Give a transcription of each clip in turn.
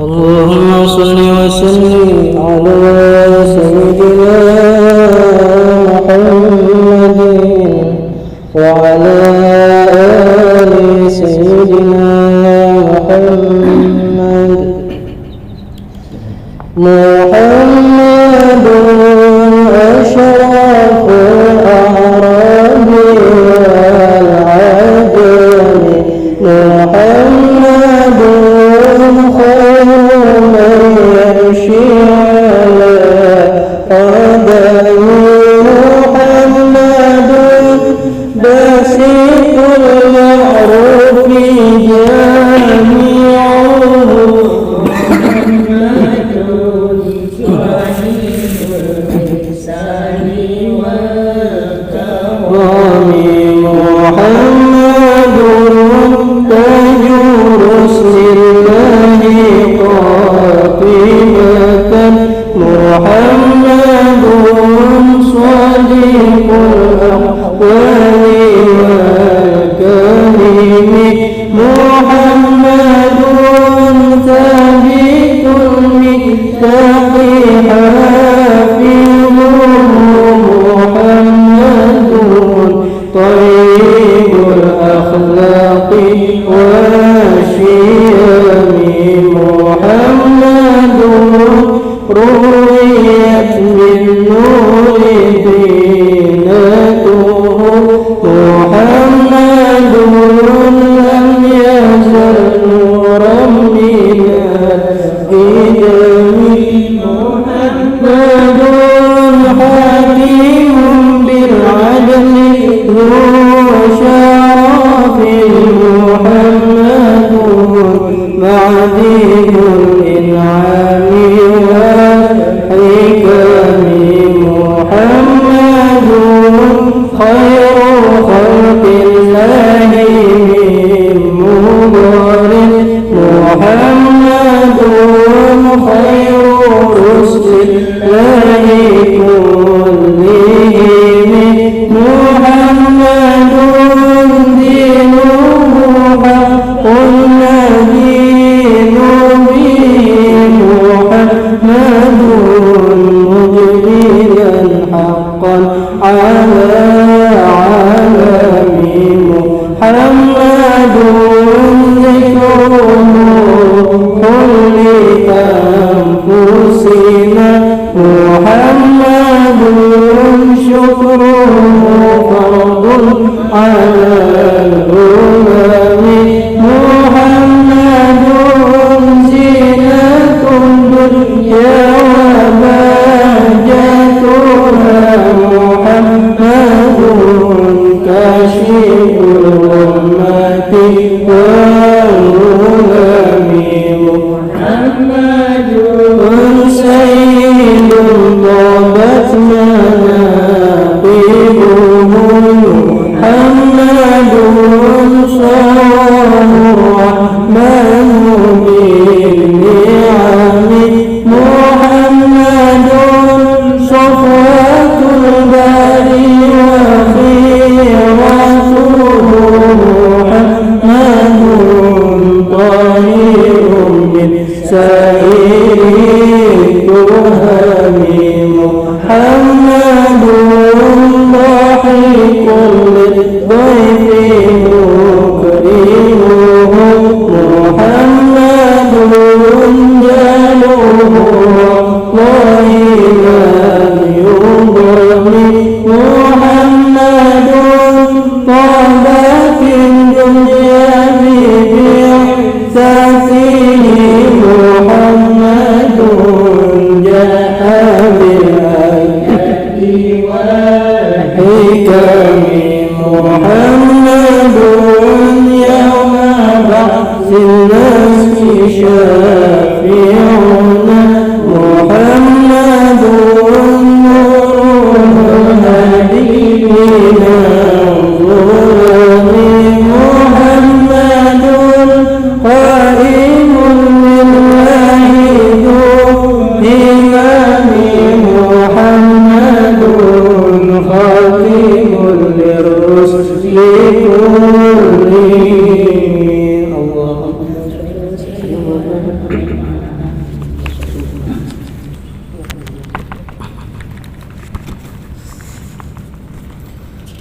اللهم صل وسلم على سيدنا محمد وعلى آل سيدنا محمد أشرف الأعراب والعجم محمد خير من يمشي على قدمه محمد باسط المعروف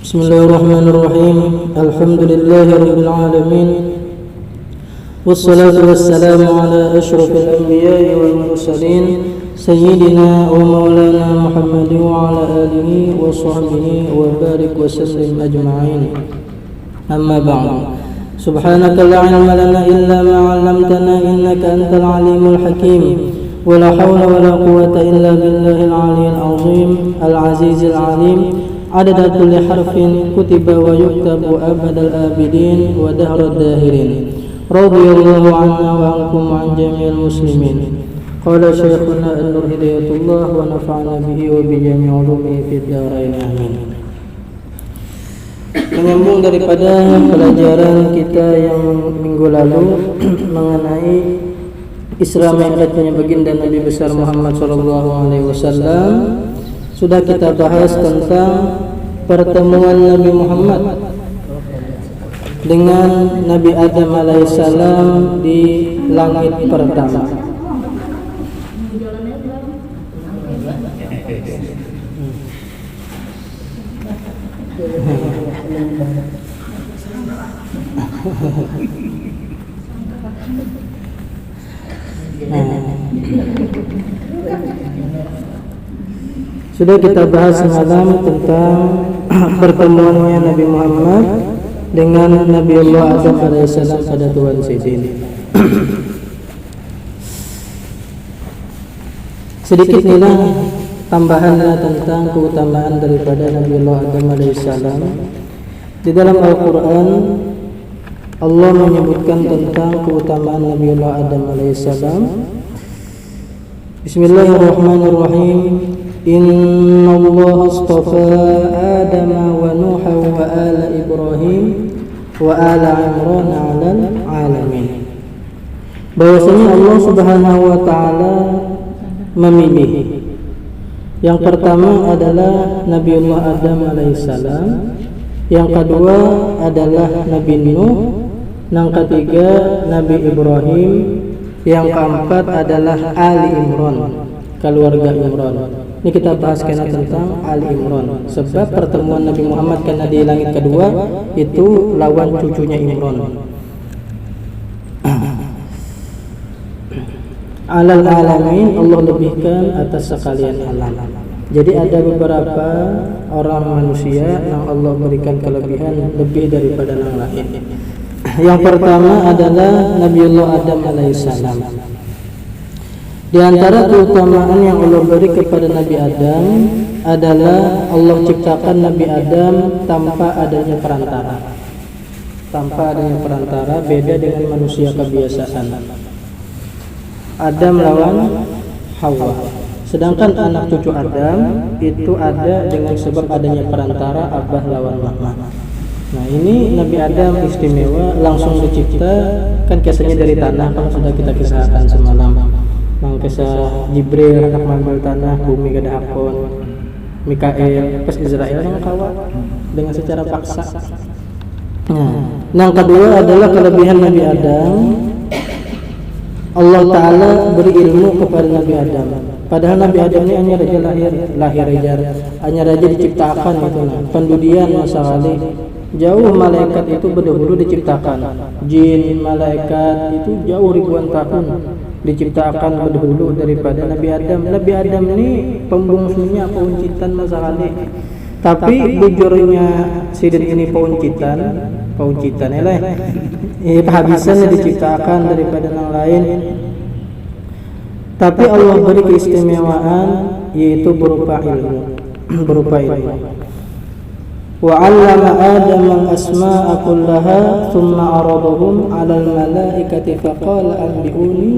Bismillahirrahmanirrahim. Alhamdulillahirabbil alamin. Wassalatu wassalamu ala asyrafil anbiya'i wal mursalin sayyidina wa maulana Muhammadin wa ala alihi wa sahbihi wa barik wa sallim ajma'in. Amma ba'd. Subhanaka la ilma lana illa ma 'allamtana innaka antal alimul hakim. Wa la hawla wa la quwwata illa billahil 'aliyyil 'azim al-'azizil 'alim. عدد كل حرف كتب ويكتب أبد الآبدين ودهر الداهرين رضي الله عنا وعنكم وعن جميع المسلمين. قال شيخنا النور هداية الله ونفعنا به وبجميع علومه في الدارين آمين. Menyambung daripada pelajaran kita yang minggu lalu mengenai Isra Mi'rajnya baginda Nabi besar Muhammad SAW, sudah kita bahas tentang pertemuan Nabi Muhammad dengan Nabi Adam alaihissalam di langit pertama. Sudah kita bahas semalam tentang pertemuannya Nabi Muhammad dengan Nabi Allah Adam alaihissalam pada Tuhan Sidin. Sedikit nilai tambahannya tentang keutamaan daripada Nabi Allah Adam alaihissalam. Di dalam Al-Quran Allah menyebutkan tentang keutamaan Nabi Allah Adam alaihissalam. Bismillahirrahmanirrahim. Inna Allah astafa Adam wa Nuh wa ala Ibrahim wa ala Imran 'alal 'alamin. Bahwasanya Allah Subhanahu wa taala memilih. Yang pertama adalah Nabiullah Adam alaihissalam, yang kedua adalah Nabi Nuh, yang ketiga Nabi Ibrahim, yang keempat adalah Ali Imran, keluarga Imran. Ini kita bahas karena tentang Ali Imran, sebab pertemuan Nabi Muhammad karena di langit kedua itu lawan cucunya Imran. Alal alamin, Allah lebihkan atas sekalian alam. Jadi ada beberapa orang manusia yang Allah berikan kelebihan lebih daripada yang lain. Yang pertama adalah Nabiullah Adam alaihissalam. Di antara keutamaan yang Allah beri kepada Nabi Adam adalah Allah ciptakan Nabi Adam tanpa adanya perantara. Tanpa adanya perantara, beda dengan manusia kebiasaan. Adam lawan Hawa. Sedangkan anak cucu Adam itu ada dengan sebab adanya perantara abah lawan mama. Nah, ini Nabi Adam istimewa, langsung dicipta, kan kisahnya dari tanah, kalau sudah kita kisahkan semalam. Nang kisah Jibril anak manggul tanah, bumi kada hakon, Mikael pas Israel yang kawat dengan secara paksa. Nah, yang kedua adalah kelebihan Nabi Adam. Allah Ta'ala beri ilmu kepada Nabi Adam. Padahal Nabi Adam ini hanya raja lahir hanya raja diciptakan itu. Pendudian masa kali jauh malaikat itu berdahulu diciptakan. Jin, malaikat itu jauh ribuan tahun diciptakan berdahulu daripada Nabi Adam. Nabi Adam ini pembungsunya pauncitan masa kali. Tapi bujurnya sidin ini pauncitan habisannya diciptakan daripada yang lain. Tapi Allah beri keistimewaan yaitu berupa ilmu. Wa 'allama Adam al-asma'a kullaha thumma 'aradahum 'alal malaikati faqala anbi'uni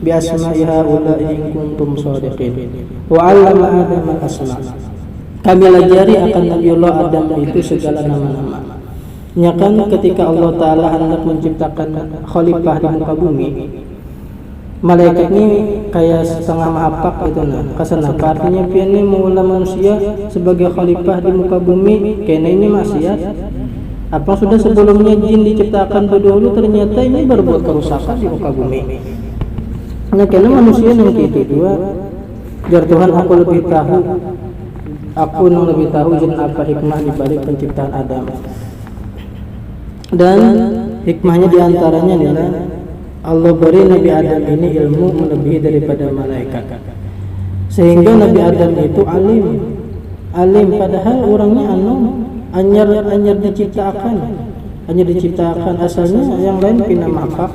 bi asma'i haula'i in kuntum shadiqin. Wa 'allama Adam al-asma'. Kami ajari akan Nabiullah Adam itu segala nama-nama. Kan ketika Allah Ta'ala hendak menciptakan khalifah di muka bumi, malaikat ini kayak setengah mahapak gitu nah. Kenapa? Artinya pian ini mula manusia sebagai khalifah di muka bumi, karena ini maksiat. Apa sudah sebelumnya jin diciptakan berdahulu ternyata ini berbuat kerusakan di muka bumi. Nah, karena manusia yang gitu dua, jar Tuhan aku lebih tahu, aku yang lebih tahu jin apa hikmah dibalik penciptaan Adam. Dan hikmahnya diantaranya adalah Allah beri Nabi Adam ini ilmu melebihi daripada malaikat, sehingga Nabi Adam itu alim padahal orangnya anyar diciptakan asalnya yang lain pina mafak,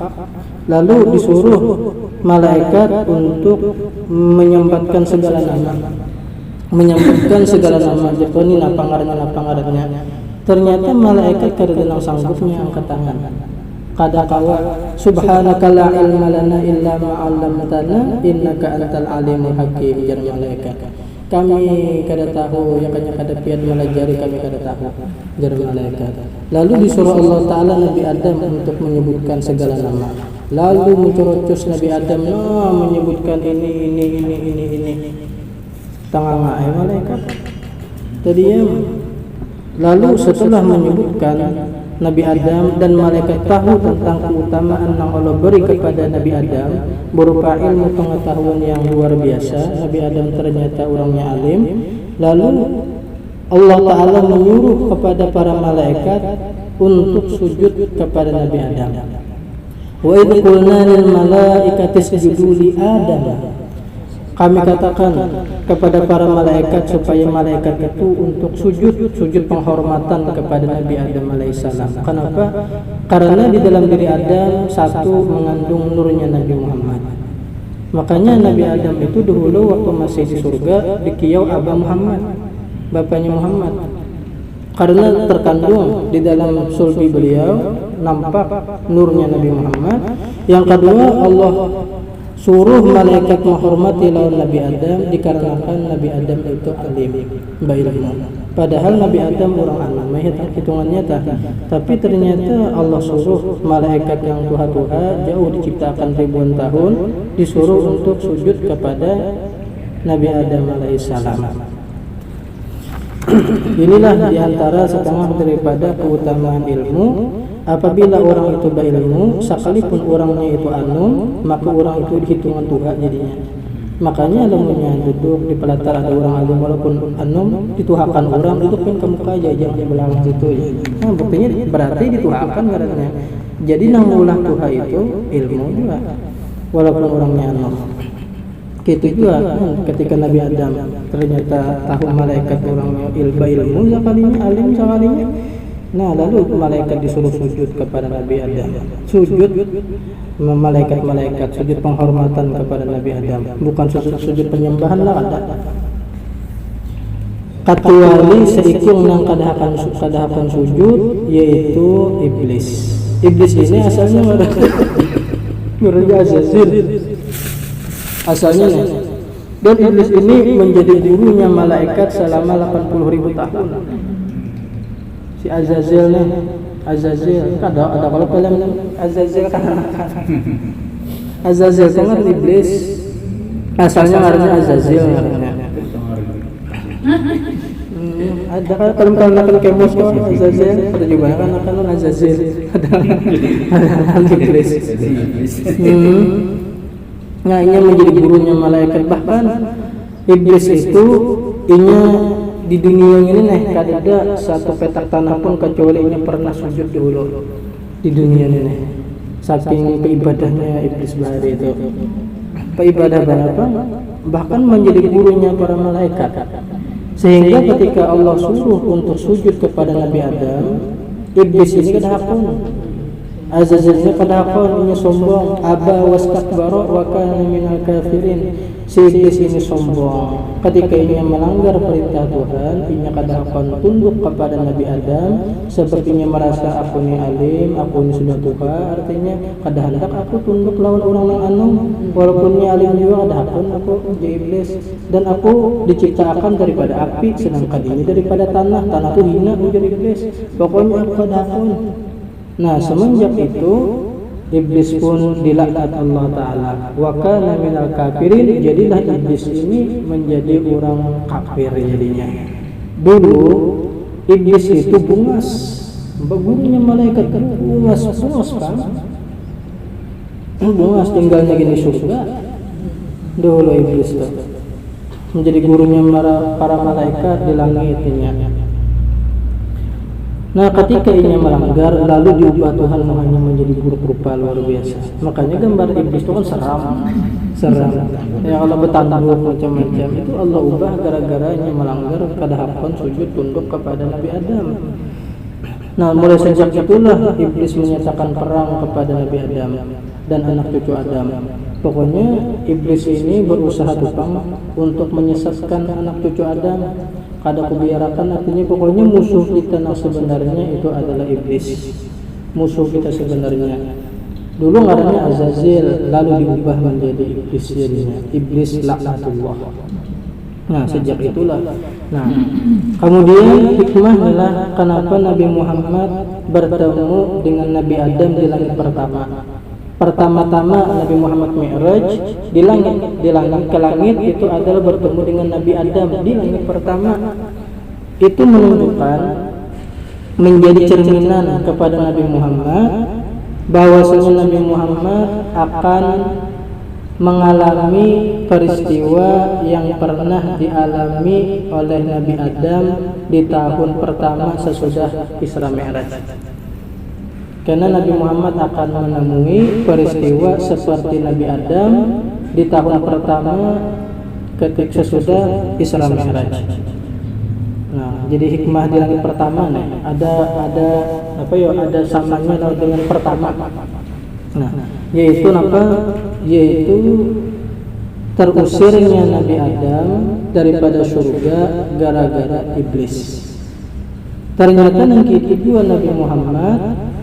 lalu disuruh malaikat untuk menyempatkan segala nama jatoni napangarannya. Ternyata malaikat kadang sanggupnya angkat tangan kada kawa subhanaka la ilma lana illa ma 'allamtana innaka antal alimul hakim. Jar malaikat, kami kada tahu yang kada pian melajari, kami kada tahu, jar malaikat. Lalu disuruh Allah Ta'ala Nabi Adam untuk menyebutkan segala nama, lalu mencorocos Nabi Adam menyebutkan ini tengah malaikat tadi. Lalu setelah menyebutkan, Nabi Adam dan malaikat tahu tentang keutamaan yang Allah beri kepada Nabi Adam berupa ilmu pengetahuan yang luar biasa. Nabi Adam ternyata orangnya alim. Lalu Allah Ta'ala menyuruh kepada para malaikat untuk sujud kepada Nabi Adam. Wa idh qulna lil malaikati isjudu li Adam. Kami katakan kepada para malaikat supaya malaikat itu untuk sujud penghormatan kepada Nabi Adam alaihissalam. Kenapa? Karena di dalam diri Adam satu mengandung nurnya Nabi Muhammad. Makanya Nabi Adam itu dahulu waktu masih di surga dikiau Aba Muhammad, bapaknya Muhammad, karena terkandung di dalam sulbi beliau nampak nurnya Nabi Muhammad. Yang kedua, Allah suruh malaikat menghormati lawan Nabi Adam dikarenakan Nabi Adam itu alim berilmu. Padahal Nabi Adam orang alim, hitungannya tapi ternyata Allah suruh malaikat yang tuha-tuha jauh diciptakan ribuan tahun disuruh untuk sujud kepada Nabi Adam alaihissalam. Inilah diantara setengah daripada keutamaan ilmu. Apabila orang itu berilmu, sekalipun orangnya itu anum, maka orang itu dihitungan Tuhan jadinya. Makanya lamunnya duduk di pelatar ada orang alim walaupun anum, dituhakan orang duduk pun ke muka aja jangan di belakang situ ya. Nah, buktinya berarti dituhakan karena. Jadi nang ulah Tuhan itu ilmu juga walaupun orangnya anum. Gitu juga ketika Nabi Adam ternyata tahu malaikat orangnya ilmu sekalinya alim sekalinya. Nah, lalu malaikat disuruh sujud kepada Nabi Adam. Sujud malaikat sujud penghormatan kepada Nabi Adam, bukan sujud penyembahan lah ada. Kecuali seikung nang kadahakan sujud yaitu iblis. Iblis ini asalnya Raja Azazil. Asalnya dan iblis ini menjadi gurunya malaikat selama 80.000 tahun. Si Azazil ada kalau film Azazil kan Azazil kan iblis asalnya namanya Azazil ada kan kalau kemos kan Azazil ada juga kan Azazil ada iblis. Nah, ini menjadi gurunya malaikat. Bahkan iblis itu di dunia ini kada ada satu petak tanah pun kecuali ini pernah sujud dulu di dunia ini. Saking keibadahnya iblis bahari itu. Peibadah berapa? Bahkan menjadi gurunya para malaikat. Sehingga ketika Allah suruh untuk sujud kepada Nabi Adam, iblis ini kadahakon. Azazilnya kadahakon, ini sombong. Aba wastakbara wa kana minal kafirin. Si iblis ini sombong. Ketika ia melanggar perintah Tuhan, ia kadahakon tunduk kepada Nabi Adam, sepertinya merasa aku ini alim, aku ini sudah Tuhan. Artinya kada hendak aku tunduk lawan orang yang anum, walaupun ia alim juga kadahakon aku jadi iblis. Dan aku diciptakan daripada api, sedangkan ini daripada tanah itu hina menjadi iblis. Pokoknya aku kadahakon. Nah, semenjak itu iblis pun dilaknat Allah Ta'ala. Wa kana minal kafirin. Jadilah iblis ini menjadi orang kafir jadinya. Dulu iblis itu bungas, gurunya malaikat bungas kan. Bungas tinggalnya gini surga. Dulu iblis tuh menjadi gurunya para malaikat di langitnya. Nah, ketika ia melanggar, lalu diubah Tuhan hanya menjadi buruk rupa luar biasa. Makanya gambar iblis itu kan seram. Ya kalau bertanduk macam-macam itu Allah ubah gara-gara ia melanggar kadahapan sujud tunduk kepada Nabi Adam. Nah, mulai sejak itulah iblis menyatakan perang kepada Nabi Adam dan anak cucu Adam. Pokoknya iblis ini berusaha tupang untuk menyesatkan anak cucu Adam. Kada kebiarakan, artinya pokoknya musuh kita yang sebenarnya itu adalah iblis. Musuh kita sebenarnya. Dulu ngarannya Azazil, lalu diubah menjadi iblis jadinya. Iblis laknatullah. Nah, sejak itulah. Nah, kemudian hikmah adalah kenapa Nabi Muhammad bertemu dengan Nabi Adam di langit pertama. Pertama-tama Nabi Muhammad Mi'raj di langit ke langit itu adalah bertemu dengan Nabi Adam di langit pertama. Itu menunjukkan menjadi cerminan kepada Nabi Muhammad bahwasanya Nabi Muhammad akan mengalami peristiwa yang pernah dialami oleh Nabi Adam di tahun pertama sesudah Isra Mi'raj. Karena Nabi Muhammad akan menemui peristiwa seperti Nabi Adam di tahun pertama ketika sesudah Isra Mi'raj. Nah, jadi hikmah di langit pertama nih, ada samanya dengan pertama. Nah, yaitu apa? Yaitu terusirnya Nabi Adam daripada surga gara-gara iblis. Ternyata yang kedua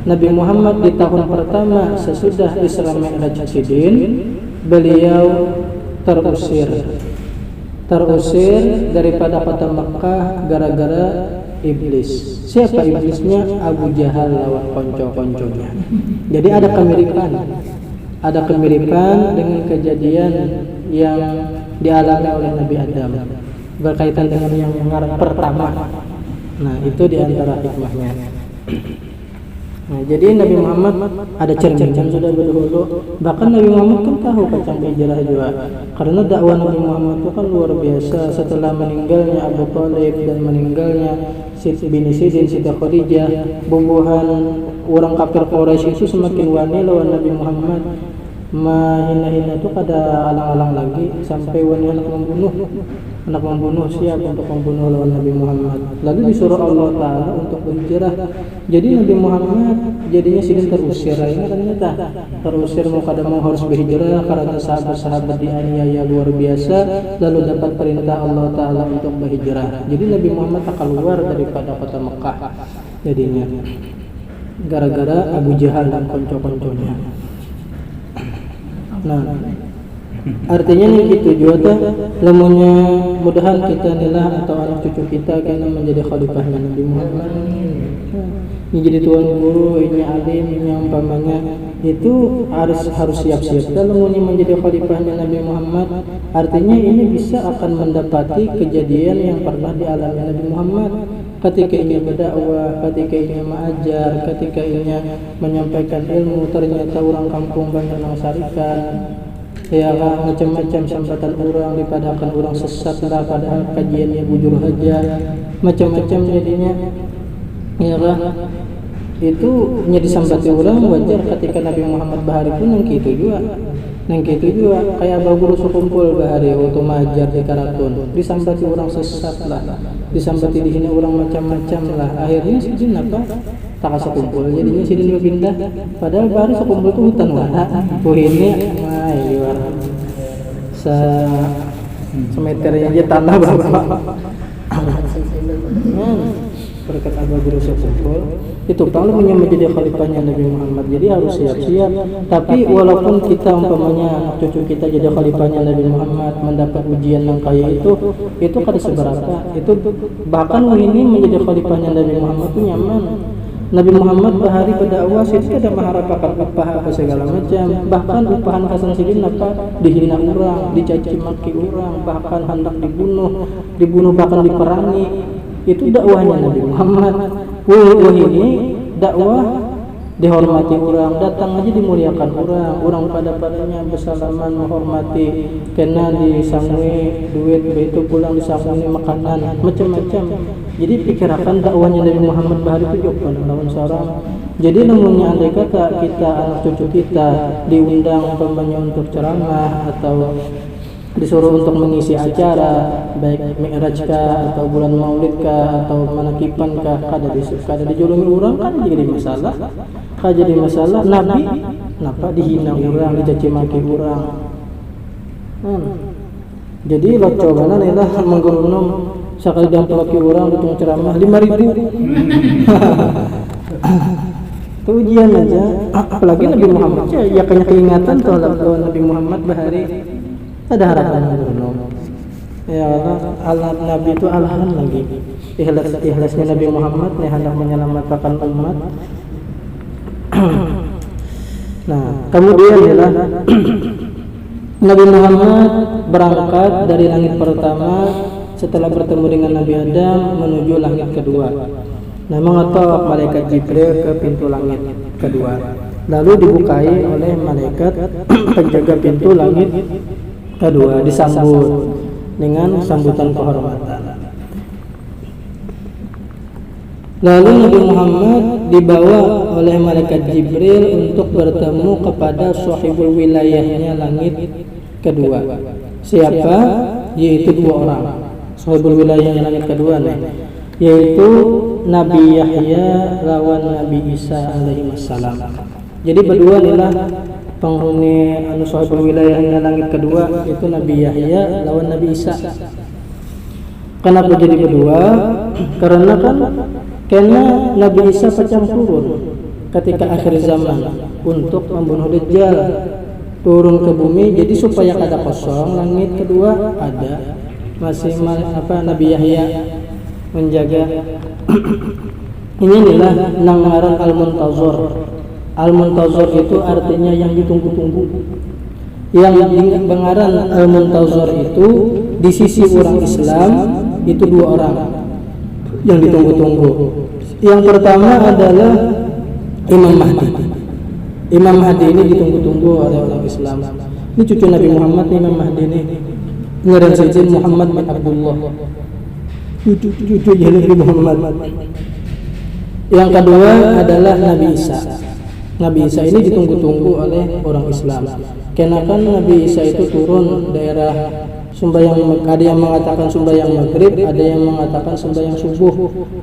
Nabi Muhammad di tahun pertama sesudah Isra Mi'raj Sidin, beliau terusir daripada kota Mekah gara-gara iblis. Siapa iblisnya? Abu Jahal lawan konco-konconya. Jadi ada kemiripan dengan kejadian yang dialami oleh Nabi Adam berkaitan dengan yang pertama. Nah, itu diantara hikmahnya. Nah, jadi Nabi Muhammad ada cerminan sudah berdahulu. Bahkan Nabi Muhammad kan tahu kacang hijrah juga. Karena dakwah Nabi Muhammad itu kan luar biasa. Setelah meninggalnya Abu Thalib dan meninggalnya bin Sidin, Siti Khadijah, bubuhan orang kafir Quraisy itu semakin wani lawan Nabi Muhammad. Mahina-hina itu kada alang-alang lagi sampai wani anak membunuh siap untuk membunuh lawan Nabi Muhammad. Lalu disuruh Allah Ta'ala untuk berhijrah. Jadi Nabi Muhammad jadinya sidin terusir. Ini ternyata terusir mau harus berhijrah karena sahabat-sahabat dianiaya luar biasa. Lalu dapat perintah Allah Ta'ala untuk berhijrah. Jadi Nabi Muhammad tak keluar daripada kota Mekah jadinya gara-gara Abu Jahal dan konco-konconya. Nah, artinya nih gitu juga lamunnya mudahan kita nilah atau anak cucu kita karena menjadi khalifahnya Nabi Muhammad. Ini jadi tuan guru, ini alim, ini umpamanya itu harus siap-siap. Kalau ini menjadi khalifahnya Nabi Muhammad, artinya ini bisa akan mendapati kejadian yang pernah dialami Nabi Muhammad ketika ia berdakwah, ketika ia mengajar, ketika ia menyampaikan ilmu. Ternyata orang kampung banyak yang sarikan, ya lah macam-macam sambatan orang dipadakan orang sesat lah, padahal kajiannya bujur aja macam-macam jadinya. Ya lah itu menjadi sambati orang wajar ketika Nabi Muhammad bahari pun nang gitu juga kayak guru sekumpul bahari waktu mengajar di Karatun disambati orang sesat lah, disambati dihina orang macam-macam lah. Akhirnya sidin apa tak sekumpul jadinya sidin berpindah, padahal baru sekumpul itu hutan wara ini luar semeter aja tanah bapak berkat Abu Guru sekumpul itu kalau menjadi khalifahnya Nabi Muhammad. Jadi harus siap-siap. Tapi walaupun kita umpamanya anak cucu kita jadi khalifahnya Nabi Muhammad, mendapat ujian yang kayak itu kada seberapa. Itu bahkan ini menjadi khalifahnya Nabi Muhammad itu nyaman. Nabi Muhammad bahari berdakwah itu ada mengharapkan upah apa segala macam. Bahkan upahan kasan sidin apa dihina orang, dicaci maki orang, bahkan hendak dibunuh bahkan diperangi. Itu dakwahnya Nabi Muhammad. Ini dakwah dihormati orang, datang aja dimuliakan orang pada-padanya bersalaman menghormati, kena disangui duit, itu pulang disangui makanan, macam-macam. Jadi pikirkan dakwahnya Nabi Muhammad bahari itu juga lawan seorang. Jadi namunnya andai kata kita anak cucu kita diundang umpamanya untuk ceramah atau disuruh untuk mengisi acara baik Mi'raj kah atau bulan Maulid kah atau manakipan kah, kada dijulungi orang kan jadi masalah. Kada jadi masalah. Nabi kenapa dihina orang, dicaci maki orang. Jadi lo coba lah menggunung sekali dampaki orang untuk ceramah 5.000. Itu ujian aja. Apalagi Nabi Muhammad ya kayaknya keingatan tuh Nabi Muhammad bahari ada harapan menggunung. Ya Allah, Nabi itu alhan lagi. Ikhlasnya Nabi Muhammad nih hendak menyelamatkan umat. Nah, kemudian ialah Nabi Muhammad berangkat dari langit pertama setelah bertemu dengan Nabi Adam menuju langit kedua. Nah, mengetok malaikat Jibril ke pintu langit kedua. Lalu dibukai oleh malaikat penjaga pintu langit kedua, disambut dengan sambutan kehormatan. Lalu Nabi Muhammad dibawa oleh malaikat Jibril untuk bertemu kepada sahibul wilayahnya langit kedua. Siapa? Yaitu 2 orang. Sahibul wilayahnya langit kedua nih, yaitu Nabi Yahya lawan Nabi Isa alaihi wassalam. Jadi berdua inilah penghuni sahibul wilayahnya langit kedua, itu Nabi Yahya lawan Nabi Isa. Kenapa jadi berdua? Karena Nabi Isa pacang turun ketika akhir zaman untuk membunuh Dajjal, turun ke bumi. Jadi supaya kada kosong langit kedua, ada masih Nabi Yahya menjaga. Ini adalah nangaran Al-Muntazir. Al-Muntazir itu artinya yang ditunggu-tunggu. Yang pengaran Al-Muntazir itu di sisi orang Islam itu 2 orang yang ditunggu-tunggu. Yang pertama adalah Imam Mahdi. Imam Mahdi ini ditunggu-tunggu oleh orang Islam. Ini cucu Nabi Muhammad nih, Imam Mahdi ini. Ngaran saja Muhammad bin Abdullah. Cucu Nabi Muhammad. Yang kedua adalah Nabi Isa. Nabi Isa ini ditunggu-tunggu oleh orang Islam. Karena Nabi Isa itu turun daerah sembahyang, ada yang mengatakan sembahyang maghrib, ada yang mengatakan sembahyang subuh.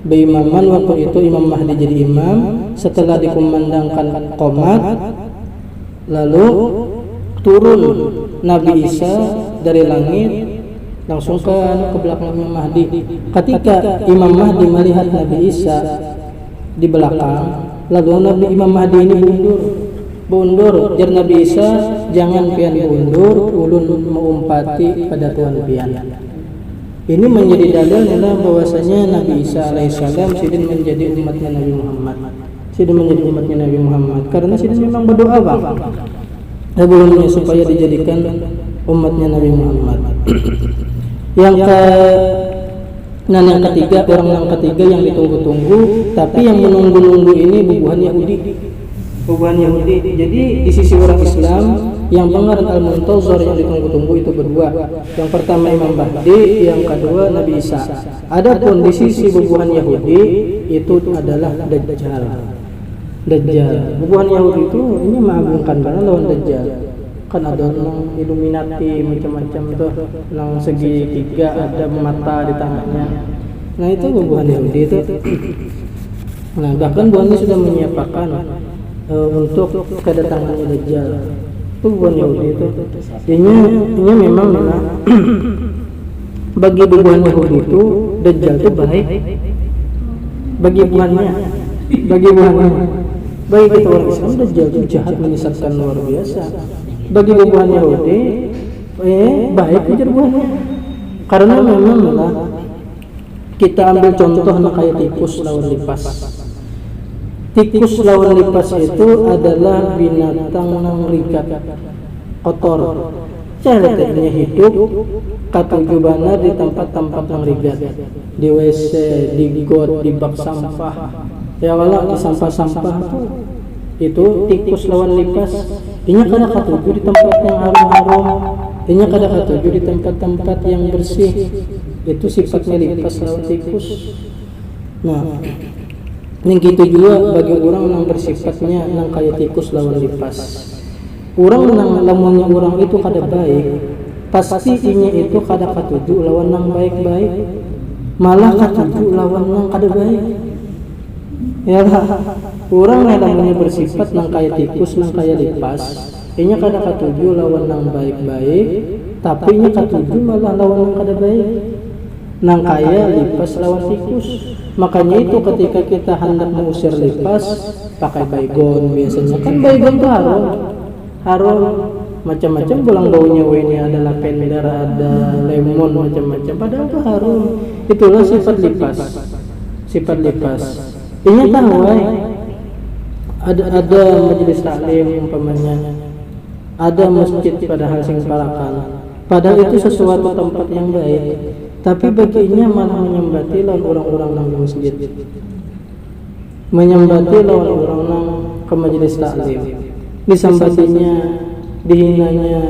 Beimaman waktu itu Imam Mahdi jadi imam. Setelah dikumandangkan qomat, lalu turun Nabi Isa dari langit langsung ke belakang Imam Mahdi. Ketika Imam Mahdi melihat Nabi Isa di belakang, lalu Imam Mahdi ini bundur. Jar Nabi Isa, jangan pian bundur, ulun mengumpati pada Tuhan pian. Ini menjadi dalil bahwasanya Nabi Isa alaihissalam sidin menjadi umatnya Nabi Muhammad. Sidin menjadi umatnya Nabi Muhammad karena sidin memang berdoa sebelumnya supaya dijadikan umatnya Nabi Muhammad. Yang ketiga, orang yang ketiga yang ditunggu-tunggu, tapi yang menunggu-nunggu ini bubuhan Yahudi. Jadi di sisi orang Islam yang pengaran Al-Muntazir yang ditunggu-tunggu itu berdua. Yang pertama Imam Mahdi, yang kedua Nabi Isa. Adapun di sisi bubuhan Yahudi itu adalah Dajjal. Bubuhan Yahudi itu ini mengagungkan banget lawan Dajjal. Kan ada nang Illuminati macam-macam tuh, nang segitiga ada mata di tangannya. Nah itu bubuhan Yahudi itu. Nah bahkan bubuhan sudah menyiapkan untuk kedatangannya Dajjal. Itu bubuhan Yahudi itu. Ini memang bagi bubuhan Yahudi itu Dajjal itu baik. Bagi bubuhannya. Bagi kita orang Islam Dajjal itu jahat, menyesatkan luar biasa. Bagi bubuhan Yahudi baik aja bubuhannya. Karena memang kita ambil contoh kayak tikus lawan lipas. Tikus lawan lipas itu adalah binatang yang rigat, kotor. Celetnya hidup, katujubana di tempat-tempat yang rigat, di WC, di got, di bak sampah. Ya walau di sampah-sampah itu itu tikus lawan lipas. Inya kada katuju di tempat yang harum-harum, inya kada katuju di tempat-tempat yang bersih. Itu sifatnya lipas lawan tikus. Nah, ini gitu juga bagi orang yang bersifatnya nang kayak tikus lawan lipas. Orang nang lamunnya orang itu kada baik, pasti inya itu kada katuju lawan nang baik-baik, malah katuju lawan nang kada baik. Ya lah, orang yang lamunnya bersifat nang kayak tikus nang kayak lipas, inya kada katuju lawan nang baik-baik, tapi inya katuju malah lawan nang kada baik. Nang kaya lipas lawan tikus. Makanya itu ketika kita hendak mengusir lipas pakai baygon, biasanya kan baygon tuh harum macam-macam, pulang baunya ini ada lavender, ada lemon, macam-macam, padahal tuh harum. Itulah sifat lipas. Ini tahu ada majelis taklim umpamanya, ada masjid padahal sing parakan, padahal itu sesuatu tempat yang baik, tapi baginya malah menyembati lawan orang-orang nang di masjid, menyembati lawan orang nang ke majelis taklim, disambatinya, dihinanya,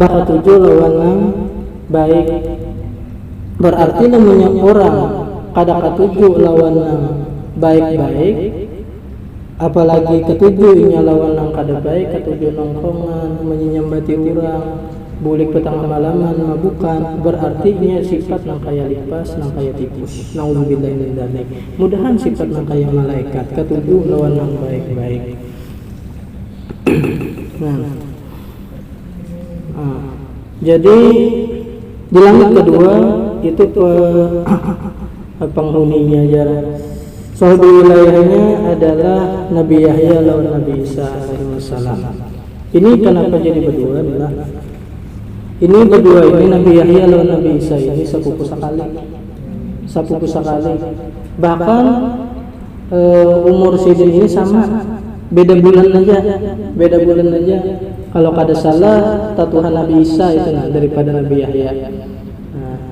bakal tujuh lawan nang baik. Berarti namanya orang kada katuju lawan nang baik-baik, apalagi ketujuhnya lawan nang kada baik, ketujuh nongkongan, menyembati orang, bulik petang malaman, mabukan, berarti nya sifat nang kaya lipas, nang kaya tikus. Nauzubillahi min dzalik. Mudahan sifat nang kaya malaikat, ketujuh lawan nang baik-baik. Jadi di langit kedua itu penghuninya jarak. Sahabat wilayahnya adalah Nabi Yahya lawan Nabi Isa alaihissalam. Ini kenapa jadi berdua adalah ini berdua ini Nabi Yahya lawan Nabi Isa ini sepupu sekali. Bahkan umur sidin ini sama, beda bulan aja. Kalau kada salah tatuhan Nabi Isa itu daripada Nabi Yahya.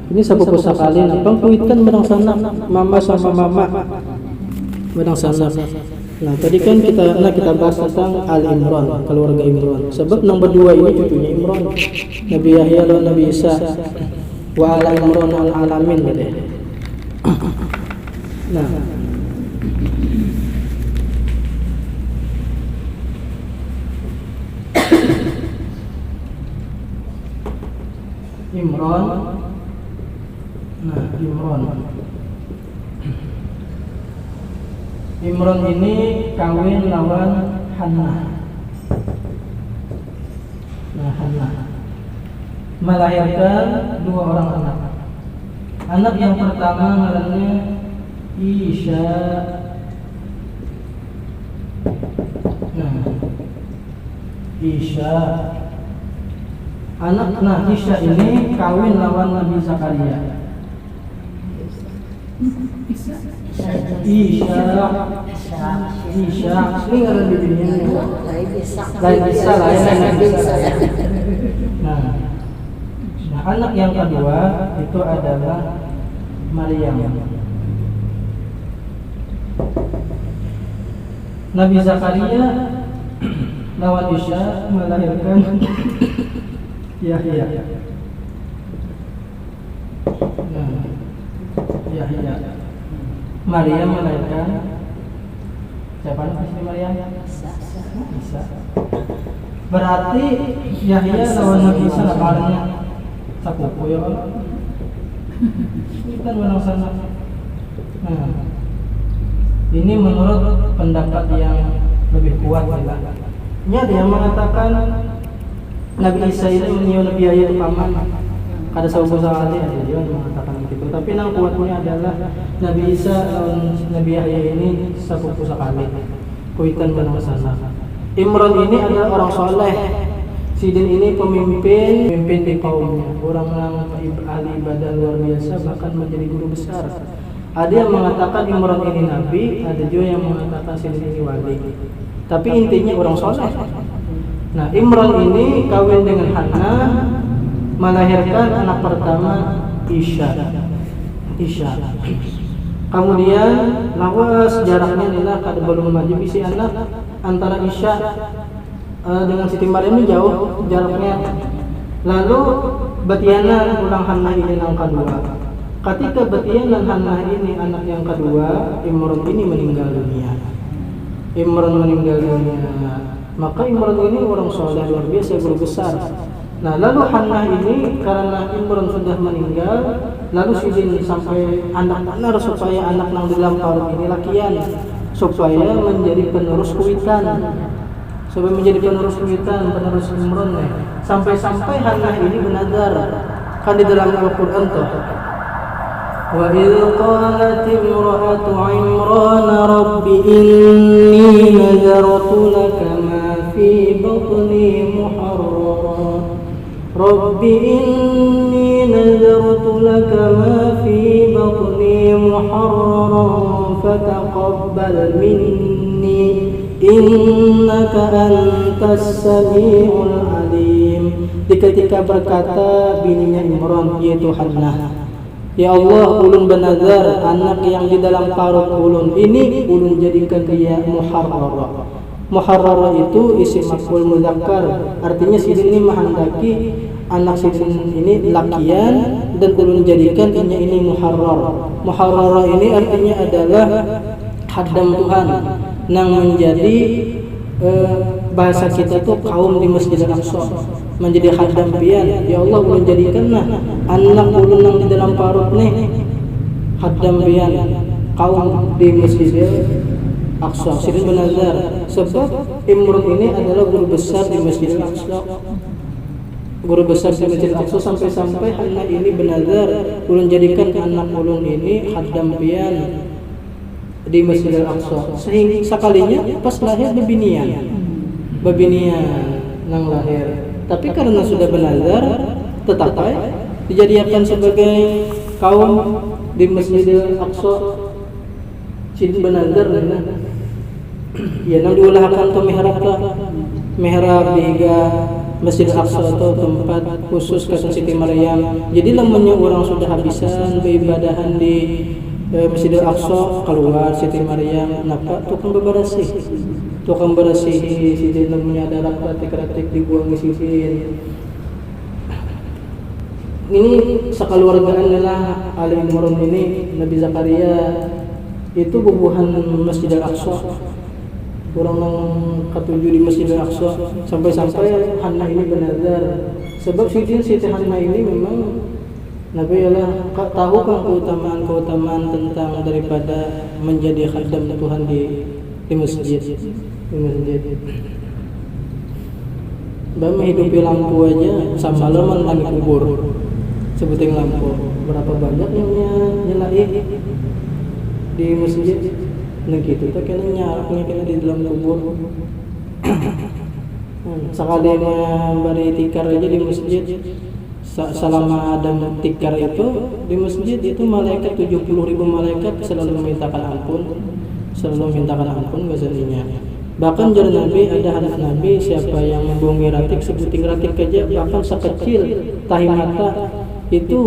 Ini sepupu sekali, pangkuitan barang sana, mama sama mama barang sana. Nah tadi kan kita bahas tentang Al Imran, keluarga Imran. Sebab yang berdua ini cucunya Imran, Nabi Yahya dan Nabi Isa, wa ala Imran al alamin katanya. Nah, Imran. Imran ini kawin lawan Hannah. Hannah melahirkan dua orang anak. Anak yang pertama namanya Isha. Isha. Anak Isha ini kawin lawan Nabi Zakaria. Isha ini nggak ada bibinya. Lain bisa. Nah, anak yang kedua itu adalah Maryam. Nabi Zakaria lawan Isha melahirkan Yahya. Yahya. Maryam melahirkan siapa namanya Maryam? Isa. Berarti Yahya lawan Nabi Isa namanya sepupu ya kan? Kita menang sana. Ini menurut pendapat yang lebih kuat ya. Ini ada yang mengatakan Nabi Isa ini menyium Nabi Yahya paman. Ada sahabat ada yang mengatakan begitu. Tapi yang kuatnya adalah Nabi Isa dan Nabi Yahya ini sepupu sekali. Kuitan menang sana. Imran ini adalah orang soleh. Sidin ini pemimpin di kaumnya, orang yang ahli ibadah luar biasa, bahkan menjadi guru besar. Ada yang mengatakan Imran ini nabi, ada juga yang mengatakan Sidin ini wali. Tapi intinya orang soleh. Nah, Imran ini kawin dengan Hannah, melahirkan anak pertama Isha. Kemudian lawas jaraknya adalah kada belum maju bisi anak antara Isya dengan Siti Maryam ini jauh jaraknya. Lalu betianan ulang Hannah ini yang kedua. Ketika betianan Hannah ini anak yang kedua, Imran ini meninggal dunia. Maka Imran ini orang soleh luar biasa, guru besar. Nah, lalu Hannah ini karena Imran sudah meninggal, lalu Sidin sampai anak benar supaya anak yang dalam parut ini lakian, supaya menjadi penerus kuitan, penerus Imran. Sampai-sampai Hannah ini bernazar, kan di dalam Al-Quran tuh. Wa idh qalat imra'atu Imran rabbi inni nazartu laka ma fi batni muharraran rabbi inni nazartu laka ma fi batni muharraran fataqabbal minni innaka antas samiul alim. Ketika berkata bininya Imran yaitu Hannah, ya Allah, ulun benazar anak yang di dalam parut ulun ini ulun jadikan dia muharrara. Muharrara itu isim maf'ul mudzakkar, artinya Sidin ini menghendaki anak Sidin ini lakian dan ulun jadikan ini muharrar. Muharrara ini artinya adalah khaddam Tuhan yang menjadi bahasa kita tuh kaum di Masjid Al-Aqsa, menjadi khaddam pian. Ya Allah, ulun jadikanlah anak ulun yang di dalam parut nih khaddam pian kaum di Masjid Al-Aqsa. Sidin bernazar sebab Imran ini adalah guru besar di Masjid Al-Aqsa. Sampai-sampai Hannah ini bernazar ulun jadikan anak ulun ini khaddam pian di Masjid Al-Aqsa. Sehingga sekalinya pas lahir bebinian nang lahir. Tapi karena sudah bernazar tetap dijadikan sebagai kaum di Masjid Al-Aqsa. Sidin bernazar ya nang diulahkan ke mihrab diga Masjid Al-Aqsa atau tempat khusus kata Siti Maryam. Jadi lamanya orang sudah habisan beribadahan di Masjid Al-Aqsa, keluar Siti Maryam napa tukang bersih Sidin namanya ada ratik-ratik dibuang Sidin. Ini sekeluargaan adalah Ali Imran ini Nabi Zakaria itu bubuhan Masjid Al-Aqsa, orang yang ketujuh di Masjid Al-Aqsa. Sampai-sampai Hannah ini bernazar sebab Siti Hannah ini memang Nabi Allah tahu kan keutamaan tentang daripada menjadi khaddam Tuhan di masjid. Bama hidupi lampu aja sama leman langit kubur. Sebutin lampu berapa banyak yang nyalai di masjid. Nah gitu tak kena nyaraknya kena di dalam kubur. Sekali bari tikar aja di masjid. Selama ada tikar itu di masjid itu malaikat 70.000 malaikat selalu memintakan ampun bahasanya. Bahkan dari Nabi ada hadis Nabi, siapa yang membohongi ratik sebuting ratik aja bahkan sekecil tahi mata itu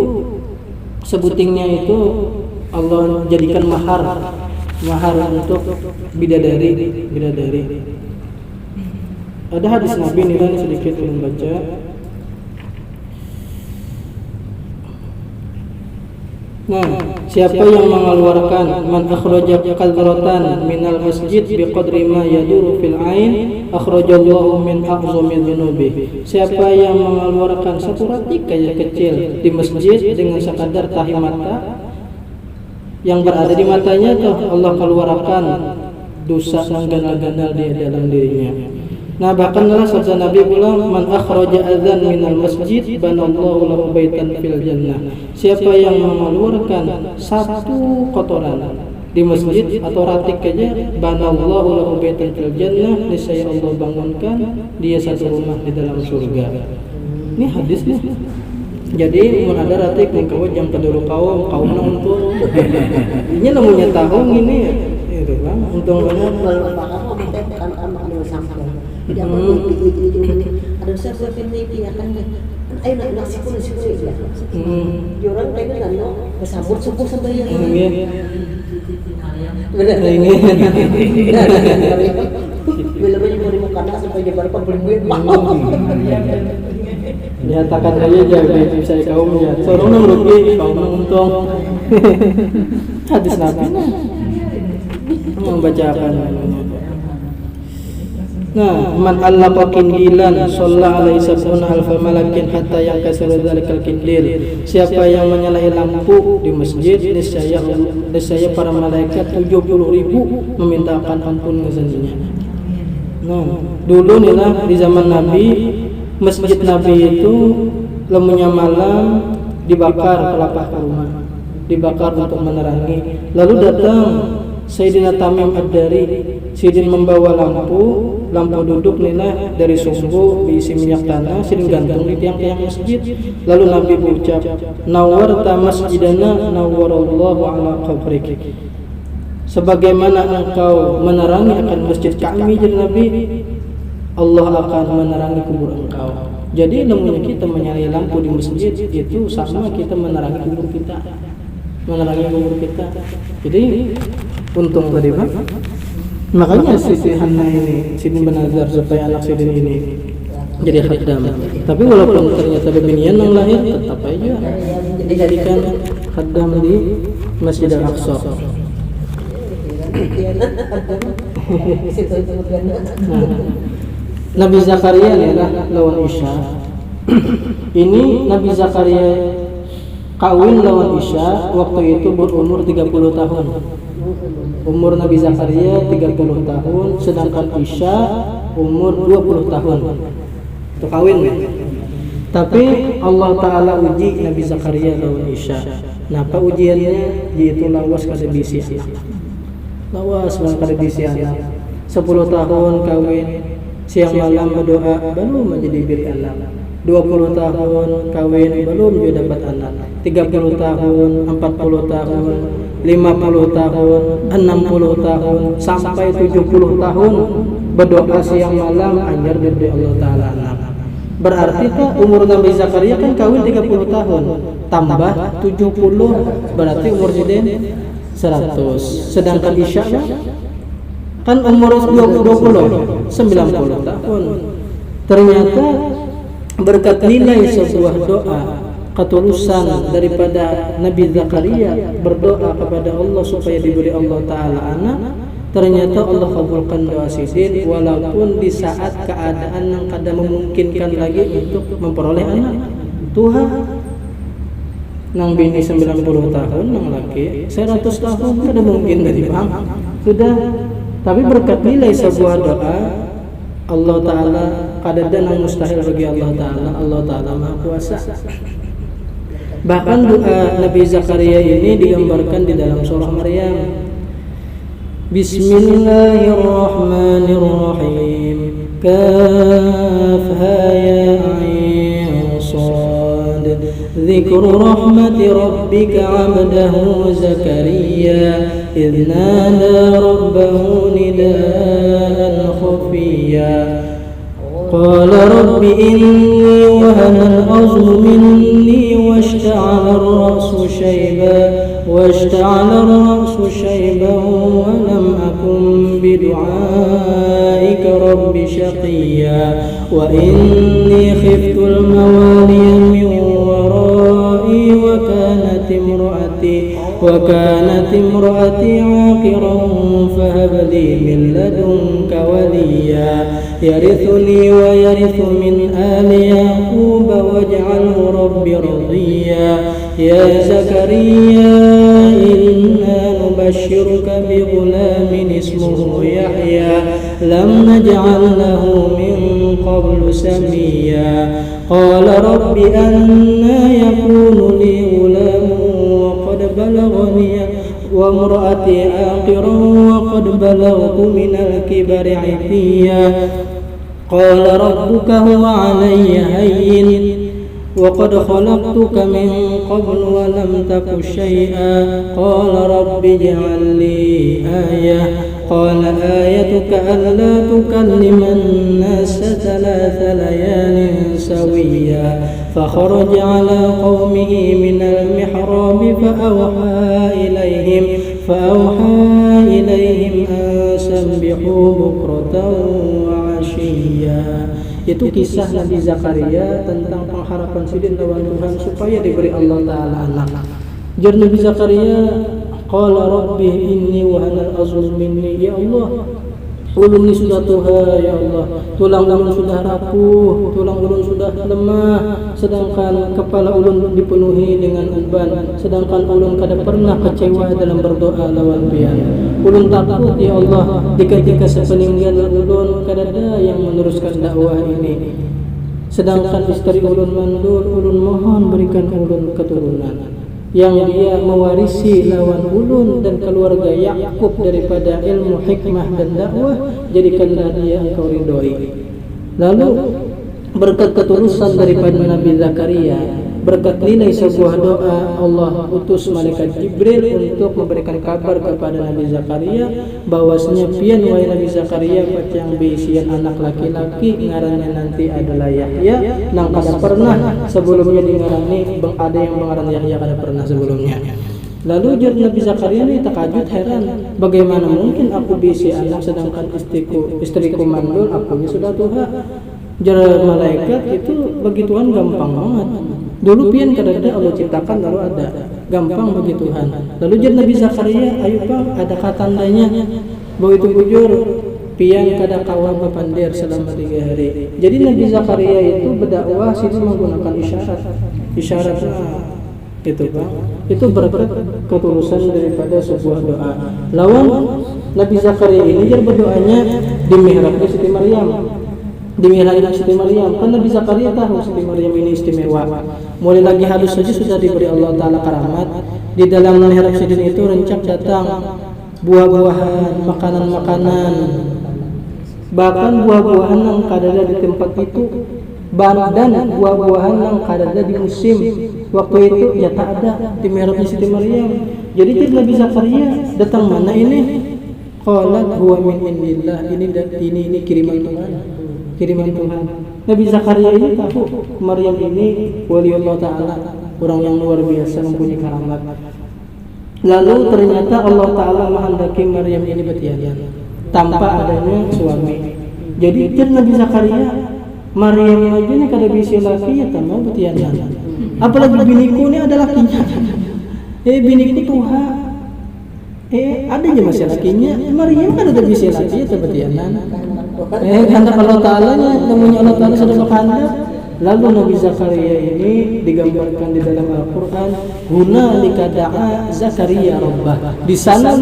sebutingnya itu Allah jadikan mahar untuk bidadari. Ada hadis Nabi nih sedikit ulun baca. Nah, siapa yang mengeluarkan man akhraja qadratan minal masjid biqadri ma yaduru fil ain akhrajallahu min a'zami dzunubi. Siapa yang mengeluarkan satu ratik kayak kecil di masjid dengan sekadar tahi mata yang berada di matanya tuh Allah keluarkan dosa yang ganal-ganal di dalam dirinya. Nah bahkan sabda Nabi bilang man akhraja adzan minal masjid banallahu lahu baitan fil jannah. Siapa yang mengeluarkan satu kotoran di masjid atau ratik aja banallahu lahu baitan fil jannah, niscaya Allah bangunkan dia satu rumah di dalam surga. Ini hadisnya. Jadi mun ada ratik ning kau jam penduduk kaum untuk ini namanya tahu ini itu kan untung banget kalau tidak mau itu ada saya peneliti akan ayo nak sipul ya orang tadi kan bersambut subuh sampai yang benar ini Bila banyak mau dimakan sampai dia pada pembeli Dihatakan saja jadi bisa kaumnya. Sorong rugi, kaum untung. Hadis Nabi membacakan. Nah, man allaqa kindilan shalla alaihi sab'una alfa malakin hatta yankasiru dzalikal kindil. Siapa yang menyalahi lampu di masjid, niscaya para malaikat 70.000 memintakan ampun kesannya. Nah, dulu nih lah di zaman Nabi, masjid Nabi itu lempunya malam dibakar pelapah rumah, dibakar untuk menerangi. Lalu datang Sayyidina Tamim Ad-Dari, Sidin membawa lampu duduk nina dari sumbu diisi minyak tanah, Sidin gantung di tiang-tiang masjid. Lalu Nabi berucap, "Nawwarta masjidana nawwarallahu ala qabrik." Sebagaimana engkau menerangi akan masjid kami, jadi Nabi, Allah akan menerangi kubur engkau. Jadi ilmunya kita menyalahi lampu di masjid itu sama kita menerangi kubur kita, Jadi untung tadi Pak. Makanya Siti Hanna ini, Sidin Benazar supaya anak Sidin ini jadi khaddam. Tapi walaupun ternyata bebinian yang lahir, tetap aja dijadikan khaddam di Masjid Al-Aqsa. Nabi Zakaria adalah lawan Isya. Ini Nabi Zakaria kawin lawan Isya waktu itu berumur 30 tahun. Umur Nabi Zakaria 30 tahun, sedangkan Isya umur 20 tahun. Itu kawin ya. Tapi Allah Ta'ala uji Nabi Zakaria lawan Isya. Napa ujiannya? Yaitu lawas kada bisi anak. Lawas kada bisi anak. 10 tahun kawin, siang malam berdoa, belum menjadi biri anak. 20 tahun kawin, belum juga dapat anak. 30 tahun, 40 tahun, 50 tahun, 60 tahun, sampai 70 tahun berdoa siang malam anjar dari Allah Ta'ala anak. Berarti umur Nabi Zakaria kan kawin 30 tahun tambah 70 berarti umur Sidin 100. Sedangkan Isya kan umur 90 tahun. Ternyata berkat nilai sebuah doa ketulusan daripada Nabi Zakaria berdoa kepada Allah supaya diberi Allah Ta'ala anak, ternyata Allah kabulkan doa Sidin walaupun di saat keadaan yang kada memungkinkan lagi untuk memperoleh anak. Tuhan nang bini 90 tahun, nang laki 100 tahun kada mungkin dari bang. Sudah, tapi berkat nilai sebuah doa Allah Ta'ala kada ada yang mustahil bagi Allah Ta'ala. Allah Ta'ala Maha Kuasa. Bahkan doa Nabi Zakaria ini digambarkan di dalam surah Maryam. Bismillahirrahmanirrahim. Kafha ya ain sad. Dzikru rahmati rabbika 'abdahu Zakaria idh nada rabbahu nidaan khafiyya. قال رب إني وهن العظم مني واشتعل الرأس شيبا ولم أكن بدعائك رب شقيا وإني خفت الموالي من ورائي وكانت امرأتي عاقرا فهب لي من لدنك وليا يرثني ويرث من آل يعقوب واجعله رب رضيا يا زكريا إنا نبشرك بغلام اسمه يحيى لم نجعل له من قبل سميا قال رب أنى يكون لي غلام وقد بلغني وامرأتي آخرا وقد بلغت من الكبر عتيا قال ربك هو علي هين وقد خلقتك من قبل ولم تك شيئا قال رب اجعل لي آية قال آيتك ألا تكلم الناس 3 ليال سويا فخرج على قومه من المحراب فأوحى إليهم أن سبحوا بكرة وعشيا. Itu kisah Nabi Zakaria tentang pengharapan sidin lawan Tuhan supaya diberi Allah Ta'ala anak. Jar Nabi Zakaria, qala rabbi inni wa hanal azmu minni, ya Allah, ulun ni sudah tuha, ya Allah, tulang ulun sudah rapuh, tulang ulun sudah lemah, sedangkan kepala ulun dipenuhi dengan uban, sedangkan ulun kada pernah kecewa dalam berdoa lawan pian. Ulun takut, ya Allah, ketika sepeninggal ulun kada ada yang meneruskan dakwah ini, sedangkan istri ulun mandul, ulun mohon berikan ulun keturunan yang dia mewarisi lawan ulun dan keluarga Yakub daripada ilmu, hikmah dan dakwah, jadikanlah dia engkau ridhoi. Lalu berkat ketulusan daripada Nabi Zakaria, berkat nilai sebuah doa, Allah utus malaikat Jibril untuk memberikan kabar kepada Nabi Zakaria bahwasanya pian wahai Nabi Zakaria pacang beisian anak laki-laki ngarannya nanti adalah Yahya, nang kada pernah sebelumnya dingarani, ada yang mengaran Yahya kada pernah sebelumnya. Lalu jar Nabi Zakaria ini takajud, heran, bagaimana mungkin aku beisi anak sedangkan istriku mandul, akunya sudah tuha. Jar malaikat, itu bagi Tuhan gampang banget. Dulu pian kada ada, Allah ciptakan lalu ada, gampang bagi Tuhan. Lalu jar Nabi Zakaria, ayo Pak, adakah tandanya bahwa itu bujur? Pian kada kawa bepandir selama 3 hari. Jadi Nabi Zakaria itu berdakwah situ menggunakan isyarat itu Pak. Itu berkat ketulusan daripada sebuah doa. Lawan Nabi Zakaria ini jar berdoanya di mihrab Siti Maryam. Di mihrab Siti Maryam, kan Nabi Zakaria tahu Siti Maryam ini istimewa. Mulai lagi halus saja sudah diberi Allah Ta'ala karamat. Di dalam mihrab Siti itu rencak datang buah-buahan, makanan-makanan, bahkan buah-buahan yang kadada di tempat itu, dan buah-buahan yang kadada di musim waktu itu ya tak ada di mihrab Siti Maryam. Jadi Nabi Zakaria datang mana ini? Qalat huwa min indillah, ini kiriman Tuhan. Nabi Zakaria ini tahu Maryam ini waliullah Ta'ala, orang yang luar biasa mempunyai karamat. Lalu ternyata Allah Ta'ala menghendaki Maryam ini betianan tanpa adanya suami. Jadi Nabi Zakaria, Maryam aja ini kada bisa laki ya tanpa betianan, apalagi biniku ini ada lakinya. Biniku Tuhan, ada aja masih lakinya. Maryam kan ada bisa laki ya tanpa betianan. Kehendak Allah Ta'ala nya, namanya Allah Ta'ala sudah berkehendak. Lalu Nabi Zakaria ini digambarkan di dalam Al-Quran, hunalika da'a Zakaria rabbah. Di sana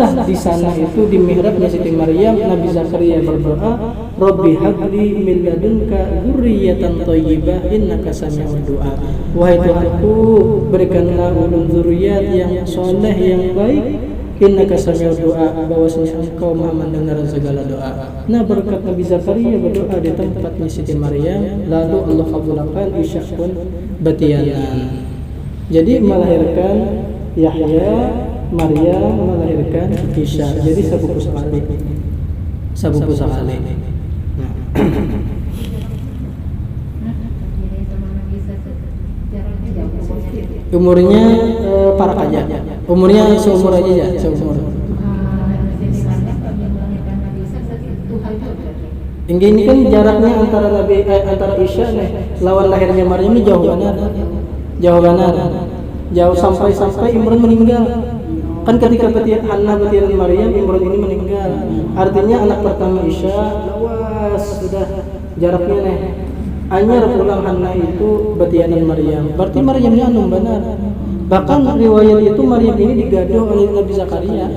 itu di mihrabnya Siti Maryam, Nabi Zakaria berdoa, Rabbi habli min ladunka dzurriyyatan thayyibah innaka sami'ud du'a. Wahai Tuhanku, berikanlah ulun zuriat yang soleh, yang baik. Innaka sami'ud du'a, bahwasanya engkau maha mendengar segala doa. Nah, berkat Nabi Zakaria berdoa di tempatnya Siti Maryam, lalu Allah kabulkan Isya pun betianan. Jadi melahirkan Yahya, Maryam melahirkan Isya. Jadi sabuku sekali. Nah. Umurnya para kaya. Umurnya seumur aja ya, seumur. Ini kan jaraknya antara Isya nih lawan lahirnya Maryam ini jauh benar. Jauh sampai Imran meninggal. Kan ketika betianan Maryam, Imran ini meninggal. Artinya anak pertama Isya lawas sudah jaraknya nih. Anyar pulang Hanna itu betianan Maryam. Berarti Maryamnya anu benar. Bahkan riwayat itu Maryam ini digaduh oleh Nabi Zakaria.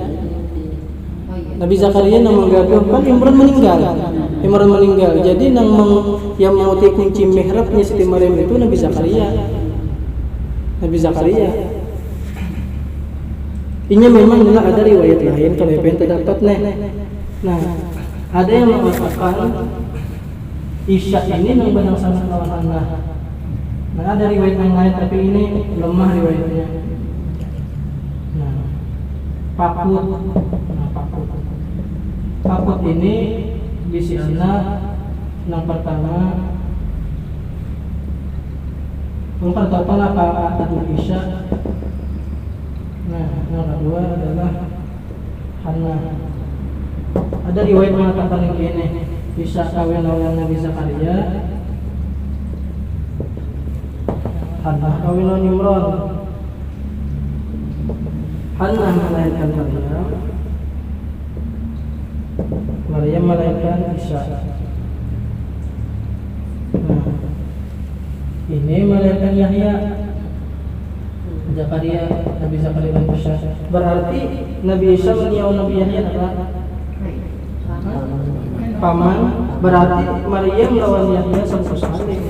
Nabi Zakaria yang menggaduh, kan Imran meninggal. Jadi yang menguti kunci mihrabnya Siti Maryam itu Nabi Zakaria. Ini memang ada riwayat lain kalau yang terdapat nih. Nah, ada yang mengatakan Isya ini yang benar sangat lawan Hannah. Nah, ada riwayat yang lain tapi ini lemah riwayatnya. Nah, pakut. Fakut ini bisi anak yang pertama bukan tahu apa Atul Isya. Nah, yang kedua adalah Hana. Ada riwayat mengatakan yang ini bisa kawin lawan Nabi Zakaria, Hana kawin lawan Imran. Hana melahirkan Maryam melahirkan Isa. Nah, ini melahirkan Yahya, Zakaria, Nabi Zakaria dan Isa. Berarti Nabi Isa meniau Nabi Yahya apa? Paman. Berarti Maryam lawan Yahya sama sekali.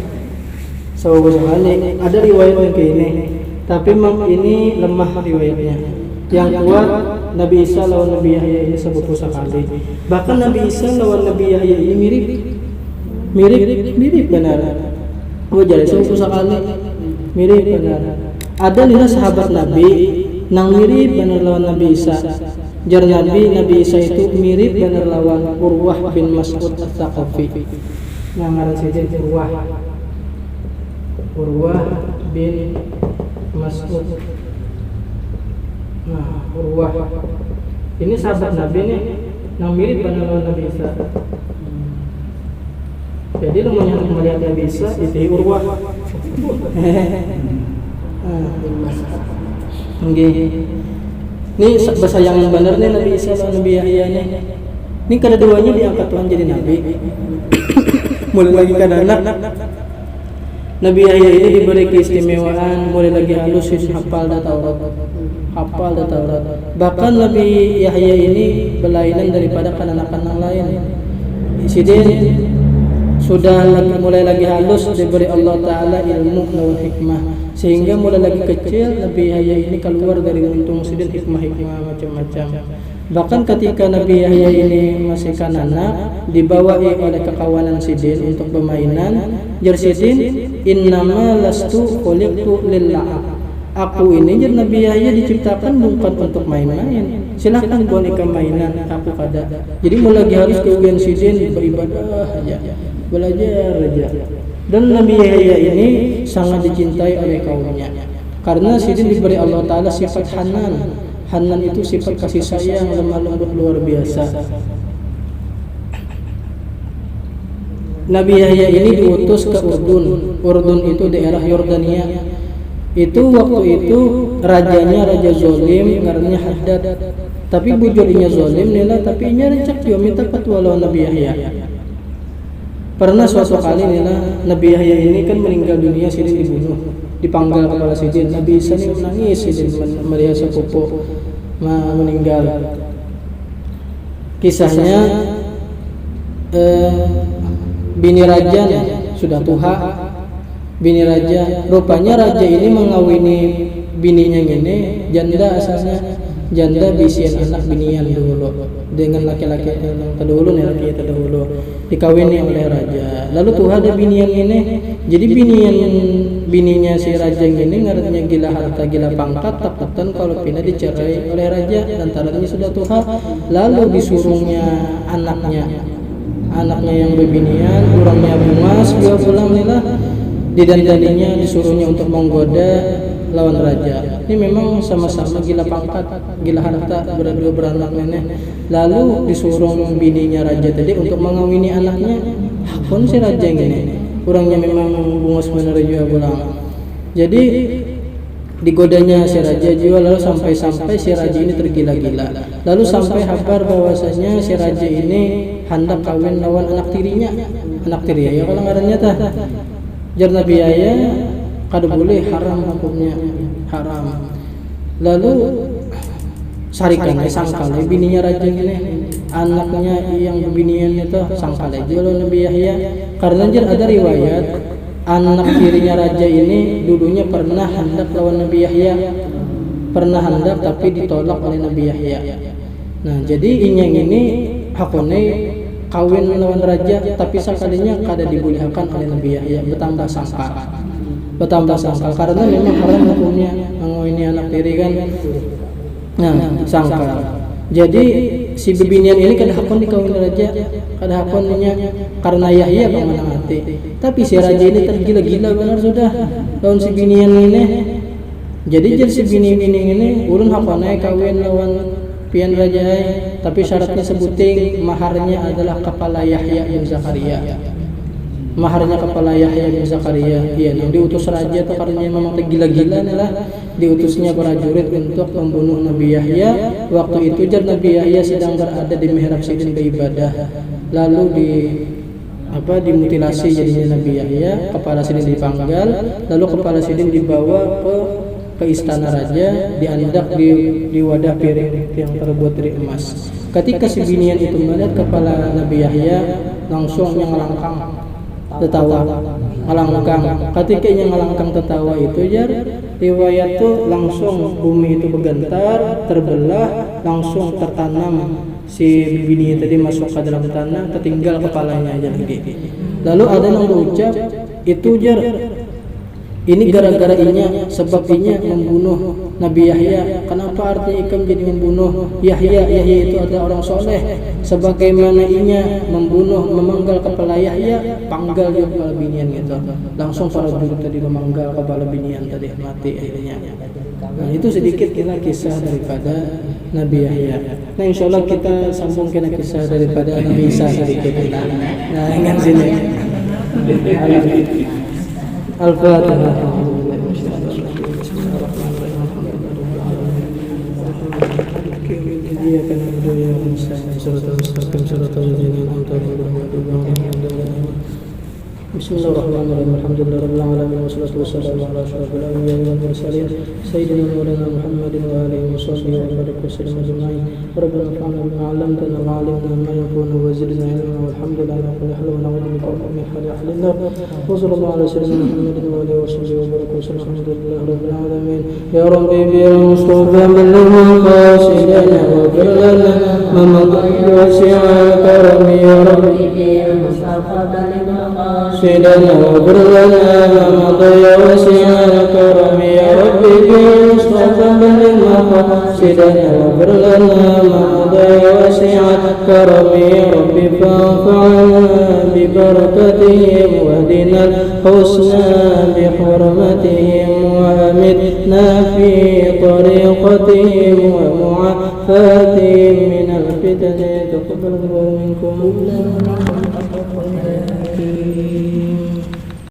Ada riwayat yang kayak ini, tapi ini lemah riwayatnya. Yang kuat Nabi Isa lawan Nabi Yahya ini sepupu sekali. Bahkan Nabi Isa lawan Nabi Yahya ini mirip benar. Jadi sepupu sekali, mirip benar. Ada nih sahabat Nabi nang mirip benar lawan Nabi Isa. Jar Nabi Isa itu mirip benar lawan Urwah bin Mas'ud Ats-Tsaqafi. Yang ngaran saja Urwah bin Mas'ud. Nah, Urwah ini sahabat Nabi nih yang mirip benar lawan Nabi Isa. Jadi namanya melihat Nabi Isa itu Urwah. Ini bersayangan benar nih Nabi Isa lawan Nabi Yahya nih. Ini kedua-duanya diangkat Tuhan jadi nabi. Mulai lagi kan anak Nabi Yahya ini diberi keistimewaan, mulai lagi halus hafal dan Taurat. Bahkan Nabi Yahya ini berlainan daripada anak-anak lain. Sidin sudah mulai lagi halus diberi Allah Ta'ala ilmu dan hikmah, sehingga mulai lagi kecil Nabi Yahya ini keluar dari untung sidin hikmah macam-macam. Bahkan ketika Nabi Yahya ini masih kanak-kanak, dibawa oleh kekawanan sidin untuk permainan. Jar sidin, innama lastu khuliqtu lil'ab. Aku ini jar Nabi Yahya diciptakan bukan untuk main-main. Silahkan boneka mainan, aku kada. Jadi mulai harus kemudian sidin beribadah aja, belajar aja. Dan Nabi Yahya ini sangat dicintai oleh kaumnya karena sidin diberi Allah Ta'ala sifat Hanan. Hanan itu sifat kasih sayang, lemah lembut luar biasa. Nabi Yahya ini diutus ke Urdun itu daerah Yordania. Itu waktu itu rajanya raja zolim, ngarannya Haddad. Tapi bujurinya zolim nila, tapi nya rencak dia minta fatwa lawan Nabi Yahya. Pernah suatu kali nila Nabi Yahya ini kan meninggal dunia, sidin dibunuh, dipanggal kepala sidin. Nabi Isa ini menangis, sidin melihat sepupu meninggal. Kisahnya bini raja sudah tua. Bini raja, rupanya raja ini mengawini bininya ini janda, asalnya janda bisian anak binian dulu dengan laki-laki yang terdahulu nih, laki terdahulu dikawini oleh raja. Lalu tuh ada binian ini, jadi bininya si raja ini ngarannya gila harta gila pangkat, takutan kalau pindah dicerai oleh raja lantarannya sudah tua. Lalu disuruhnya anaknya yang bebinian, orangnya bungas dua pulang nilah, didandaninya, disuruhnya untuk menggoda lawan raja. Ini memang sama-sama gila pangkat, gila harta, berdua beranak nenek. Lalu disuruh bininya raja tadi untuk mengawini anaknya. Hakun si raja ini, orangnya memang bungas benar juga pulang. Jadi digodanya si raja juga, lalu sampai si raja ini tergila-gila. Lalu sampai kabar bahwasanya si raja ini hendak kawin lawan anak tirinya. Anak tiri ya kalau ngarannya tah. Jar Nabi Yahya kada boleh, haram hukumnya, haram. Lalu sarikannya sangkal bininya raja ini, anaknya yang binian itu sangkal aja lawan Nabi Yahya. Karena jar ada riwayat anak tirinya raja ini dulunya pernah hendak lawan Nabi Yahya, pernah hendak tapi ditolak oleh Nabi Yahya. Nah jadi inyang ini hakone kawin lawan raja, tapi sekalinya kada dibolehkan oleh Nabi Yahya, bertambah sangkal karena memang haram hukumnya mengawini anak tiri kan. Nah sangkal. Jadi si bibinian ini kada hakon dikawin raja, kada hakonnya karena Yahya pamanang hati. Tapi si raja ini tergila-gila benar sudah lawan si binian ini. Jadi si bini-bini ini ulun hakonnya kawin lawan pian raja, tapi syaratnya sebuting maharnya adalah kepala Yahya bin Zakaria. Maharnya kepala Yahya bin Zakaria. Iya, yang diutus raja itu karena memang tergila-gila adalah diutusnya prajurit untuk membunuh Nabi Yahya. Waktu itu jar Nabi Yahya sedang berada di mihrab sidin beribadah. Lalu dimutilasi jadinya Nabi Yahya, kepala sidin dipanggal, lalu kepala sidin dibawa ke istana raja, diandak di wadah piring yang terbuat dari emas. Ketika si binian itu melihat kepala Nabi Yahya, langsung yang ngelangkang tertawa, ngelangkang. Ketika yang ngelangkang tertawa itu jar riwayat tuh langsung bumi itu bergetar, terbelah, langsung tertanam si bini tadi masuk ke dalam tanah, tertinggal kepalanya aja lagi. Lalu ada yang berucap itu jar ini gara-gara inya, sebab inya membunuh Nabi Yahya. Kenapa artinya ikam jadi membunuh Yahya? Yahya itu adalah orang soleh. Sebagaimana inya memanggal kepala Yahya, panggal dia kepala binian gitu. Langsung para jurut tadi memanggal kepala binian tadi mati akhirnya. Nah itu sedikit kisah daripada Nabi Yahya. Nah insya Allah kita sambung kisah daripada Nabi Isa sedikit. Nah ingat sini. Al-Fatihah. Bismillahirrahmanirrahim. Alhamdulillahirabbil alamin wassalatu wassalamu ala asyrofil anbiya'i wal mursalin sayyidina maulana Muhammadin wa alihi washabbihi wa barik wasallam ajma'in. Rabbana fa'alna bima 'allamtana wa 'allimna ma yanfa'una wa zidna 'ilma walhamdulillahi ala kulli hal wa na'udzu bika min hali ahli an-nar. Wa sallallahu ala sayyidina Muhammadin wa alihi washabbihi wa barik wasallam alhamdulillahi rabbil alamin. Ya Rabbi bil mustafa balligh maqasidana wa fir lana ma maqasid wasi'a karami ya Rabbi bil mustafa balligh سيدنا وبر لنا ما مضى وسع الكرم يا ربي بالمصطفى بلغ مقاصدنا وبر لنا ما مضى وسع الكرم يا ربي فانفعنا ببركتهم واهدنا الحسنى بحرمتهم وامتنا في طريقتهم ومعافاتهم من الفتن تقبل منكم